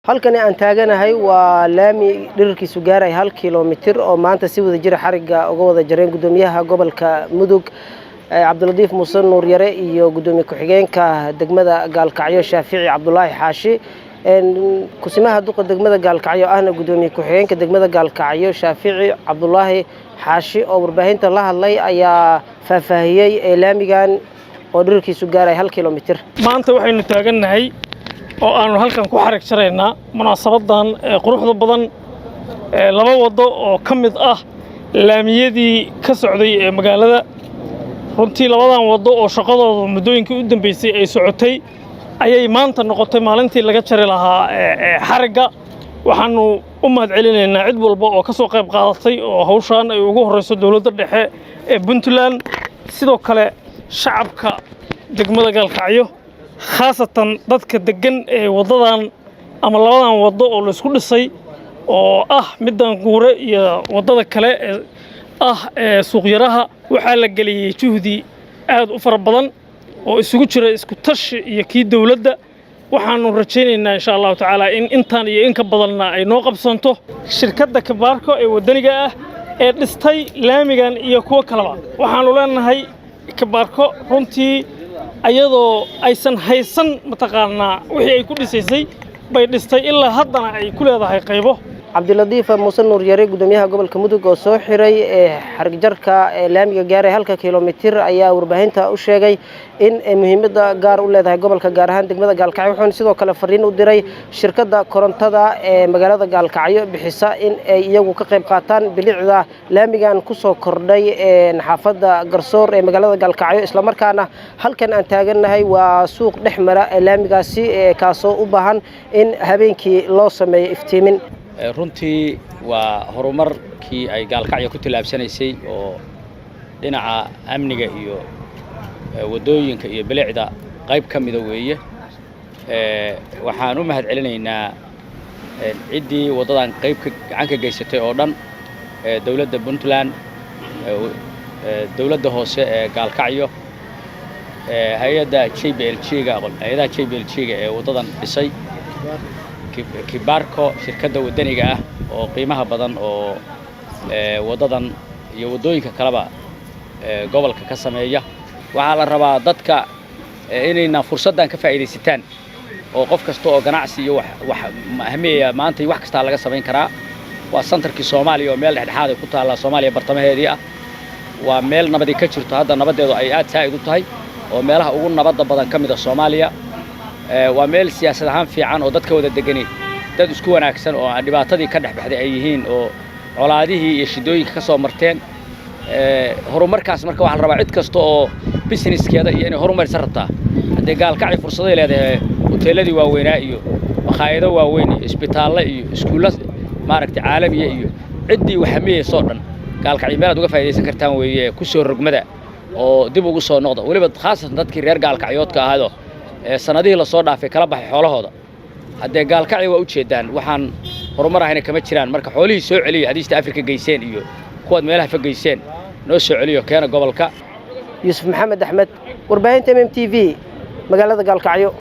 halkani aan taaganahay waa laami dhirkiisu gaaray 1 kiiloomitir oo maanta si wada jir xariga uga wada jareen gudoomiyaha gobolka Mudug Cabduladiif Muuse Nuur Yare iyo gudoomiye ku-xigeenka degmada Gaalkacyo Shaafici Cabdullaahi Xaashi kusimaha duqa degmada Gaalkacyo ahna gudoomiye ku-xigeenka degmada Gaalkacyo Shaafici Cabdullaahi Xaashi oo warbaahinta la hadlay ayaa faahfaahiyay laamigan oo dhirkiisu gaaray 1 kiiloomitir maanta waxaynu taaganahay oo aanu halkan ku xarig jaraynaa munaasabadan quruxda badan laba wado oo kamid ah laamiyadii ka socday ee magaalada runtii labadan wado oo shaqadooda muddooyinkii u dambeysay ay socotay ayay maanta noqotay maalintii laga jari lahaa xariga waxaanu u mahadcelinaynaa cid walba oo ka soo qayb qaadatay oo hawshan ay ugu horeyso dawladda dhexe ee Puntland sidoo kale shacabka degmada Gaalkacyo khaasatan dadka degan ee wadadan ama labadan wado oo la isku dhisay oo ah middan guure iyo wadada kale ee suuq yaraha waxa la galiyay juhdi aad u fara badan oo isugu jira isku tashi iyo kii dawladda waxaanu rajaynaynaa insha Allah taala in intaan iyo in ka badanna ay noo qabsanto shirkadda Kibaarko ee wadaniga ah ee dhistay laamigan iyo kuwa kaleba waxaanu leenahay Kibaarko runtii ayadoo aysan haysan mataqaanaa wixii ay ku dhisaysay bay dhistay ilaa haddana ay ku leedahay qaybo Cabduladiif Muuse Nuur Yare gudoomiyaha gobolka Mudug oo soo xiray xarig jarka laamiga gaaray 1 kiiloomitir ayaa warbaahinta u sheegay in muhiimada gaar u leedahay gobolka gaar ahaan degmada Gaalkacyo wuxuu sidoo kale fariin u diray shirkadda korontada ee magaalada Gaalkacyo bixisa in ay iyagu ka qayb qaataan bilicda laamigan ku soo kordhay xaafadda Garsoor ee magaalada Gaalkacyo isla markaana halkan aan taaganahay waa suuq dhexmara laamigaasi kaasoo u baahan in habeenkii loo sameeyo iftiimin runtii waa horumarkii ay Gaalkacyo ku tilaabsanaysay oo dhinaca amniga iyo wadooyinka iyo bilicda qayb ka mid ah weeye waxaan u mahadcelinaynaa ciddii wadadan qayb gacan ka geysatay oo dhan dawladda Puntland dawladda hoose ee Gaalkacyo hay'adda JBLG-ga ee wadadan dhisay Kibaarko shirkadda wadaniga ah oo qiimaha badan oo wadadan iyo wadooyinka kaleba gobolka ka sameeya waxa la rabaa dadka inayna fursadan ka faa'iideysataan oo qof kasta oo ganacsi iyo wax ahmiya maanta wax kasta laga sameyn karaa waa santarkii Soomaaliya oo meel dhexdhexaad ku taala Soomaaliya bartamaheedii ah waa meel nabad ka jirto hadda nabadeedu ay aad saaid u tahay oo meelaha ugu nabadda badan ka mid ah Soomaaliya waa meel siyaasad ahaan fiican oo dadka wada deganay dad isku wanaagsan oo aan dhibaatadii ka dhaxbaxday ay yihiin oo colaadihii iyo shidooyinka ka soo marteen horumarkaas marka waxa la rabaa cid kasta oo businesskeeda iyo inay horumarsan rabtaa hadii Gaalkacyo fursado leedahay hoteeladii waaweynaa iyo maqaayado waaweyn iyo isbitaalada iyo iskuulada maaragtay caalamiga iyo ciddii waxameeyso dhan Gaalkacyo meel aad uga faa'iideysan kartaan weeye ku soo rogmada oo dib ugu soo noqda waliba khaasatan dadkii reer Gaalkacyoodka ahaado sanadihii la soo dhaafay kala baxay xoolahooda hadee Gaalkacyo waa u jeedaan waxaan horumar ahayna kama jiraan marka xoolihii soo celiyay hadiista Afrika geyseen iyo kuwa meelaha fageyseen noo soo celiyo keena gobolka Yusuf Maxamed Axmed warbaahinta MMTV magaalada Gaalkacyo